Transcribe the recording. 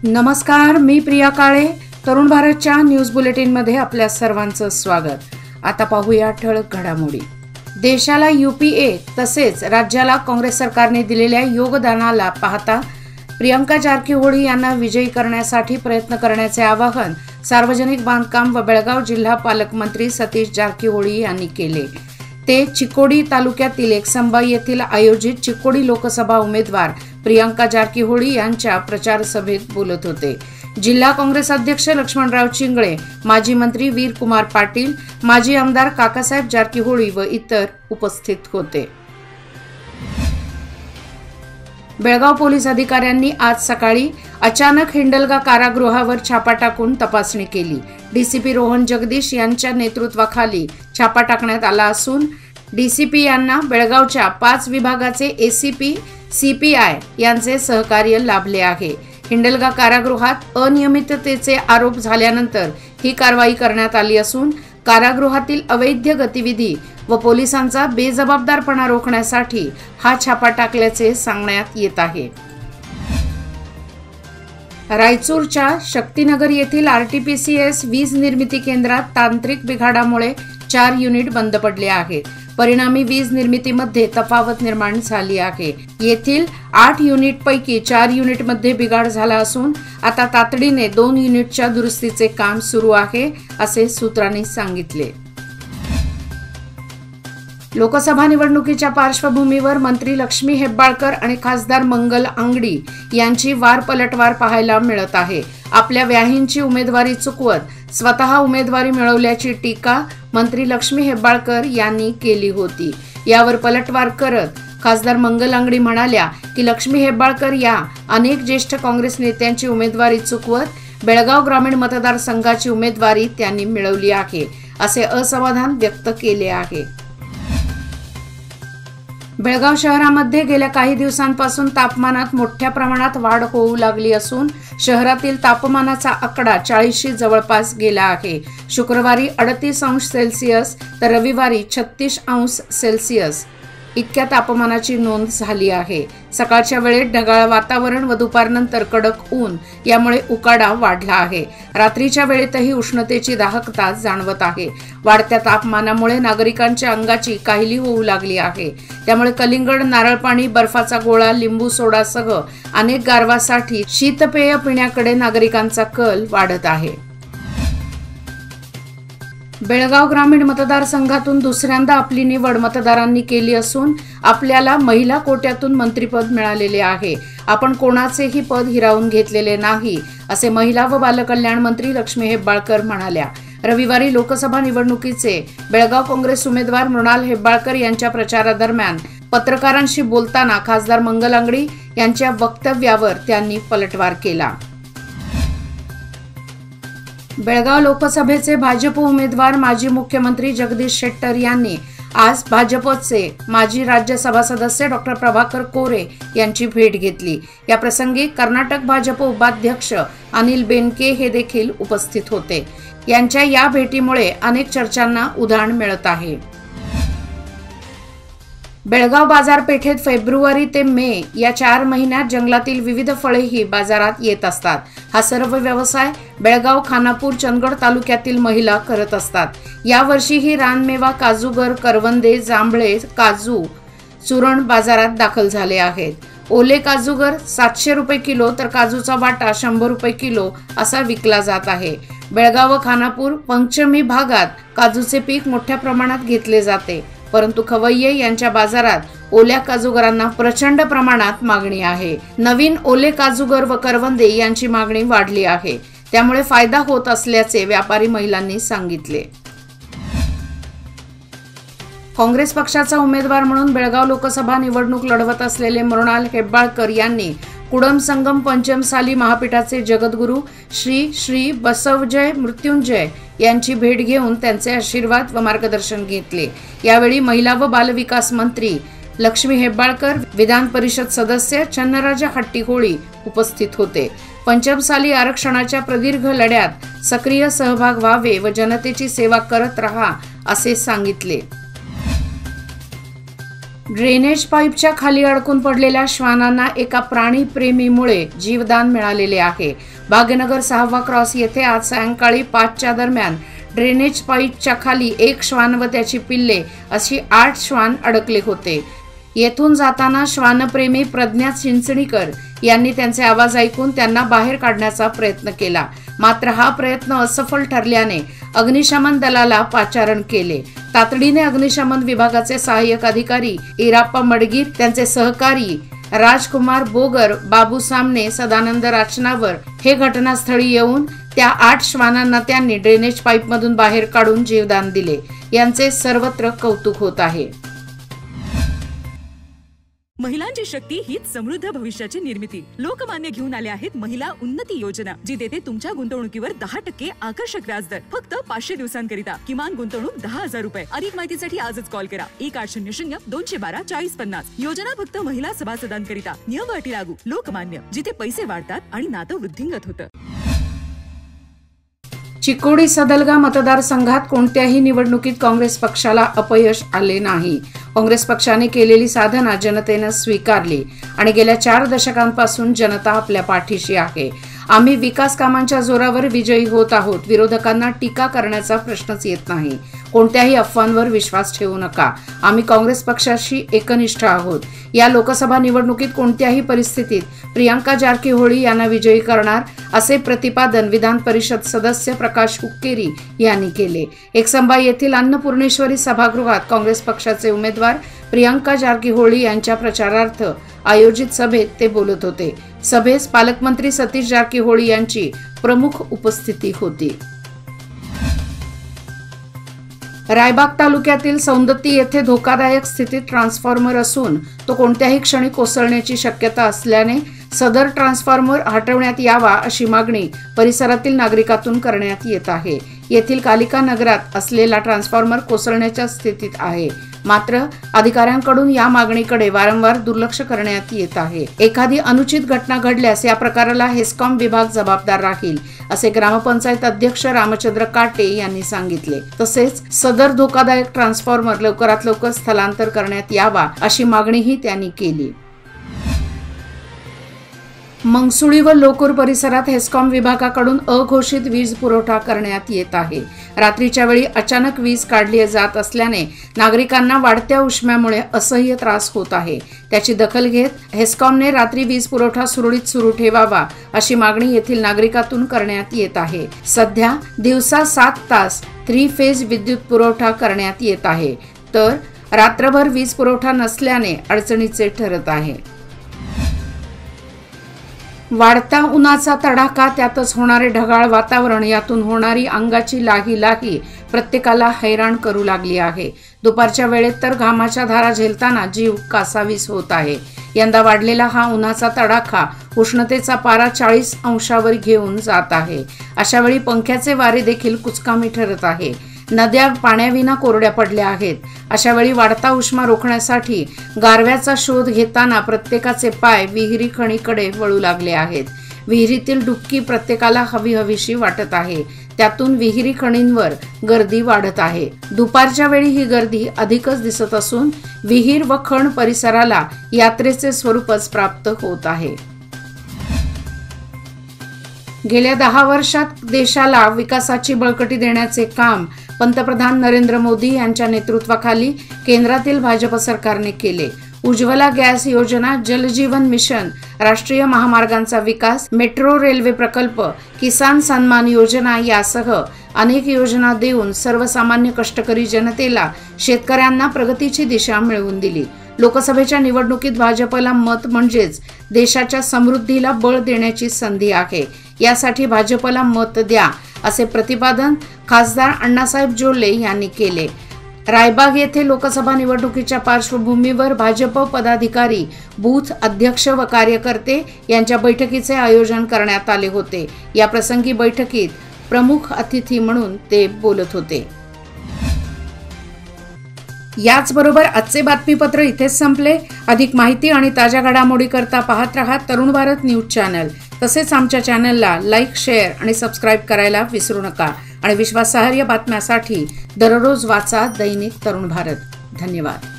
नमस्कार, मी प्रिया काळे. तरुण भारतच्या न्यूज बुलेटिनमध्ये आपल्या सर्वांचं स्वागत. आता पाहूया ठळक घडामोडी. देशाला UPA तसेच राज्याला काँग्रेस सरकारने दिलेल्या योगदानाला पाहता प्रियंका जारकीहोळी यांना विजयी करण्यासाठी प्रयत्न करण्याचे आवाहन सार्वजनिक बांधकाम व बेळगाव जिल्हा पालकमंत्री सतीश जारकीहोळी यांनी केले. ते चिकोडी तालुक्यातील एकसंबा येथील आयोजित चिकोडी लोकसभा उमेदवार प्रियंका जारकीहोळी यांच्या प्रचार सभेत बोलत होते. जिल्हा काँग्रेस अध्यक्ष लक्ष्मणराव चिंगळे, माजी मंत्री वीरकुमार पाटील, माजी आमदार काकासाहेब जारकीहोळी व इतर उपस्थित होते. बेळगाव पोलीस अधिकाऱ्यांनी आज सकाळी अचानक हिंडलगा कारागृहावर छापा टाकून तपासणी केली. DCP रोहन जगदीश यांच्या नेतृत्वाखाली छापा टाकण्यात आला असून DCP यांना बेळगावच्या 5 विभागाचे ACP, CPI यांचे सहकार्य लाभले आहे. हिंडलगा कारागृहात अनियमिततेचे आरोप झाल्यानंतर ही कारवाई करण्यात आली असून कारागृहातील अवैध गतिविधी व पोलिसांचा बेजबाबदारपणा रोखण्यासाठी हा छापा टाकल्याचे सांगण्यात येत आहे. रायचूरच्या शक्तीनगर येथील RTPCS वीज निर्मिती केंद्रात तांत्रिक बिघाडामुळे 4 युनिट बंद पडले आहेत. परिणामी वीज निर्मितीमध्ये तफावत निर्माण झाली आहे. येथील 8 युनिटपैकी 4 युनिटमध्ये बिघाड झाला असून आता तातडीने 2 युनिटच्या दुरुस्तीचे काम सुरू आहे, असे सूत्रांनी सांगितले. लोकसभा निवडणुकीच्या पार्श्वभूमीवर मंत्री लक्ष्मी हेब्बाळकर आणि खासदार मंगल अंगडी यांची वार पलटवार पाहायला मिळत आहे. आपल्या व्याहींची उमेदवारी चुकवत स्वतः उमेदवारी मिळवल्याची टीका मंत्री लक्ष्मी हेब्बाळकर यांनी केली होती. यावर पलटवार करत खासदार मंगल अंगडी म्हणाल्या की लक्ष्मी हेब्बाळकर या अनेक ज्येष्ठ काँग्रेस नेत्यांची उमेदवारी चुकवत बेळगाव ग्रामीण मतदारसंघाची उमेदवारी त्यांनी मिळवली आहे, असे असमाधान व्यक्त केले आहे. बेळगाव शहरामध्ये गेल्या काही दिवसांपासून तापमानात मोठ्या प्रमाणात वाढ होऊ लागली असून शहरातील तापमानाचा आकडा 40शी जवळपास गेला आहे. शुक्रवारी 38°C तर रविवारी 36°C इतक्या तापमानाची नोंद झाली आहे. सकाळच्या वेळेत ढगाळ वातावरण व दुपारनंतर कडक ऊन यामुळे उकाडा वाढला आहे. रात्रीच्या वेळेतही उष्णतेची दाहकता जाणवत आहे. वाढत्या तापमानामुळे नागरिकांच्या अंगाची काहिली होऊ लागली आहे. त्यामुळे कलिंगड, नारळ पाणी, बर्फाचा गोळा, लिंबू सोडासह अनेक गारवासाठी शीतपेय पिण्याकडे नागरिकांचा कल वाढत आहे. बेळगाव ग्रामीण मतदारसंघातून दुसऱ्यांदा आपली निवड मतदारांनी केली असून आपल्याला महिला कोट्यातून मंत्रिपद मिळालेले आहे. आपण कोणाचेही पद हिरावून घेतलेले नाही, असे महिला व बालकल्याण मंत्री लक्ष्मी हेब्बाळकर म्हणाल्या. रविवारी लोकसभा निवडणुकीचे बेळगाव काँग्रेस उमेदवार मृणाल हेब्बाळकर यांच्या प्रचारादरम्यान पत्रकारांशी बोलताना खासदार मंगल अंगडी यांच्या वक्तव्यावर त्यांनी पलटवार केला. बेळगाव लोकसभेचे भाजप उमेदवार माजी मुख्यमंत्री जगदीश शेट्टर यांनी आज भाजपचे माजी राज्यसभा सदस्य डॉ. प्रभाकर कोरे यांची भेट घेतली. या प्रसंगी कर्नाटक भाजप उपाध्यक्ष अनिल बेनके हे देखील उपस्थित होते. यांच्या या भेटीमुळे अनेक चर्चांना उधाण मिळत आहे. बेळगाव बाजारपेठेत फेब्रुवारी ते मे या 4 महिन्यात जंगलातील विविध फळेही बाजारात येत असतात. हा सर्व व्यवसाय बेळगाव, खानापूर, चंदगड तालुक्यातील महिला करत असतात. यावर्षीही रानमेवा, काजूगर, करवंदे, जांभळे, काजू, सुरण बाजारात दाखल झाले आहेत. ओले काजूगर 700 रुपये किलो तर काजूचा वाटा 100 रुपये किलो असा विकला जात आहे. बेळगाव व खानापूर, पंचमी भागात काजूचे पीक मोठ्या प्रमाणात घेतले जाते, परंतु खवय्ये यांच्या बाजारात ओल्या काजूगरांना प्रचंड प्रमाणात मागणी आहे. नवीन ओले काजूगर व करवंदे यांची मागणी वाढली आहे. त्यामुळे फायदा होत असल्याचे व्यापारी महिलांनी सांगितले. काँग्रेस पक्षाचा उमेदवार म्हणून बेळगाव लोकसभा निवडणूक लढवत असलेले मृणाल हेब्बाळकर यांनी कुडम संगम पंचमसाली महापीठाचे जगद्गुरू श्री श्री बसवजय मृत्युंजय यांची भेट घेऊन त्यांचे आशीर्वाद व मार्गदर्शन घेतले. यावेळी महिला व बालविकास मंत्री लक्ष्मी हेब्बाळकर, विधान परिषद सदस्य चन्नराजा हट्टीहोळी उपस्थित होते. पंचमसाली आरक्षणाच्या प्रदीर्घ लढ्यात सक्रिय सहभाग व्हावे व जनतेची सेवा करत रहा, असे सांगितले. ड्रेनेज पाईपच्या खाली अडकून पडलेल्या श्वानांना एका प्राणीप्रेमीमुळे जीवदान मिळालेले आहे। भाग्यनगर 6वा क्रॉस येथे आज सायंकाळी 5च्या दरम्यान ड्रेनेज पाईपच्या खाली एक श्वान व त्याची पिल्ले अशी 8 श्वान अडकले होते। येथून जाताना श्वानप्रेमी प्रज्ञा चिंचणीकर यांनी त्यांचे आवाज ऐकून त्यांना बाहेर काढण्याचा प्रयत्न केला, मात्र हा प्रयत्न असफल ठरल्याने अग्निशमन दलाला पाचारण केले। तातडीने अग्निशमन विभागाचे सहाय्यक अधिकारी इराप्पा मडगीर, त्यांचे सहकारी राजकुमार बोगर, बाबू सामने, सदानंद राचनावर हे घटनास्थळी येऊन त्या 8 श्वानांना त्यांनी ड्रेनेज पाईपमधून बाहेर काढून जीवदान दिले। यांचे सर्वत्र कौतुक होत आहे। महिलांची शक्ती हीच समृद्ध भविष्याची निर्मिती। लोकमान्य घेऊन आले आहेत महिला उन्नती योजना, जी देते तुमच्या गुंतवणुकीवर 10% आकर्षक व्याजदर फक्त 500 दिवसांकरिता। किमान गुंतवणूक 10,000 रुपये। अधिक माहितीसाठी आजच कॉल करा 1800-212-4050। योजना फक्त महिला सभासदांकरिता। नियम व अटी लागू। लोकमान्य, जिथे पैसे वाढतात आणि नातं वृद्धिंगत होतं। चिकोडी सदलगा मतदारसंघात कोणत्याही निवडणुकीत काँग्रेस पक्षाला अपयश आले नाही। काँग्रेस पक्षाने केलेली साधना जनतेने स्वीकारली आणि गेल्या 4 दशकांपासून जनता आपल्या पाठीशी आहे। आम्ही विकास कामांच्या जोरावर विजयी होत आहोत। विरोधकांना टीका करण्याचा प्रश्नच येत नाही। कोणत्याही अफवांवर विश्वास ठेवू नका। आम्ही काँग्रेस पक्षाशी एकनिष्ठ आहोत। या लोकसभा निवडणुकीत कोणत्याही परिस्थितीत प्रियांका जारकीहोळी यांना विजयी करणार, असे प्रतिपादन विधान परिषद सदस्य प्रकाश हुक्केरी यांनी केले। एकसंबा येथील अन्नपूर्णेश्वरी सभागृहात काँग्रेस पक्षाचे उमेदवार प्रियांका जारकीहोळी यांच्या प्रचारार्थ आयोजित सभेत ते बोलत होते। सभेस पालकमंत्री सतीश जारकीहोळी यांची प्रमुख उपस्थिती होती। रायबाग तालुक्यातील सौंदत्ती येथे धोकादायक स्थितीत ट्रान्सफॉर्मर असून तो कोणत्याही क्षणी कोसळण्याची शक्यता असल्याने सदर ट्रान्सफॉर्मर हटवण्यात यावा अशी मागणी परिसरातील नागरिकांतून करण्यात येत आहे। येथील कालिका नगरात असलेला ट्रान्सफॉर्मर कोसळण्याच्या स्थितीत आहे, मात्र अधिकाऱ्यांकडून या मागणीकडे वारंवार दुर्लक्ष करण्यात येत आहे। एखादी अनुचित घटना घडल्यास या प्रकाराला हेस्कॉम विभाग जबाबदार राहील, असे ग्रामपंचायत अध्यक्ष रामचंद्र काटे यांनी सांगितले। तसेच सदर धोकादायक ट्रान्सफॉर्मर लवकरात लवकर स्थलांतर करण्यात यावा अशी मागणीही त्यांनी केली। मंगसुळी व लोकूर परिसरात हेस्कॉम विभागाकडून अघोषित वीज पुरवठा करण्यात येत आहे। रात्रीच्या वेळी अचानक वीज काढली जात असल्याने नागरिकांना वाढत्या उष्म्यामुळे असह्य त्रास होत आहे। त्याची दखल घेत हेस्कॉमने रात्री वीज पुरवठा सुरळीत सुरू ठेवावा अशी मागणी येथील नागरिकांतून करण्यात येत आहे। सध्या दिवसा 7 तास 3 फेज विद्युत पुरवठा करण्यात येत आहे, तर रात्रभर वीज पुरवठा नसल्याने अडचणीचे ठरत आहे। वाढता उन्हाचा तडाखा, त्यातच होणारे ढगाळ वातावरण, यातून होणारी अंगाची लाही प्रत्येकाला हैराण करू लागली आहे। दुपारच्या वेळेत तर घामाच्या धारा झेलताना जीव कासावीस होत आहे। यंदा वाढलेला हा उन्हाचा तडाखा उष्णतेचा पारा 40 अंशावर घेऊन जात आहे। अशावेळी पंख्याचे वारे देखील कुचकामी ठरत आहे। नद्या पाण्याविना कोरड्या पडल्या आहेत। अशावेळी वाढता उष्मा रोखण्यासाठी गारव्याचा शोध घेताना प्रत्येकाचे पाय विहिरी खणीकडे वळू लागले आहेत। विहिरीतील डुबकी प्रत्येकाला हवीहवीशी वाटत आहे। त्यातून विहिरी खणींवर गर्दी वाढत आहे। दुपारच्या वेळी ही गर्दी अधिकच दिसत असून विहीर व खण परिसराला यात्रेचे स्वरूपच प्राप्त होत आहे। गेल्या 10 वर्षात देशाला विकासाची बळकटी देण्याचे काम पंतप्रधान नरेंद्र मोदी यांच्या नेतृत्वाखाली केंद्रातील भाजप सरकारने केले। उज्ज्वला गॅस योजना, जलजीवन मिशन, राष्ट्रीय महामार्गांचा विकास, मेट्रो रेल्वे प्रकल्प, किसान सन्मान योजना यासह अनेक योजना देऊन सर्वसामान्य कष्टकरी जनतेला, शेतकऱ्यांना प्रगतीची दिशा मिळवून दिली। लोकसभेच्या निवडणुकीत भाजपला मत म्हणजेच देशाच्या समृद्धीला बळ देण्याची संधी आहे। यासाठी भाजपला मत द्या, असे प्रतिपादन खासदार अण्णासाहेब जोल्ले यांनी केले। रायबाग येथे लोकसभा निवडणुकीच्या पार्श्वभूमीवर भाजप पदाधिकारी, बूथ अध्यक्ष व कार्यकर्ते यांच्या बैठकीचे आयोजन करण्यात आले होते। या प्रसंगी बैठकीत प्रमुख अतिथी म्हणून ते बोलत होते। याचबरोबर आजचे बातमीपत्र इथेच संपले। अधिक माहिती आणि ताज्या घडामोडी करता पाहत रहा तरुण भारत न्यूज चॅनल। तसेच आमच्या चॅनलला लाईक, शेअर आणि सबस्क्राईब करायला विसरू नका आणि विश्वासार्ह बातम्यांसाठी दररोज वाचा दैनिक तरुण भारत। धन्यवाद।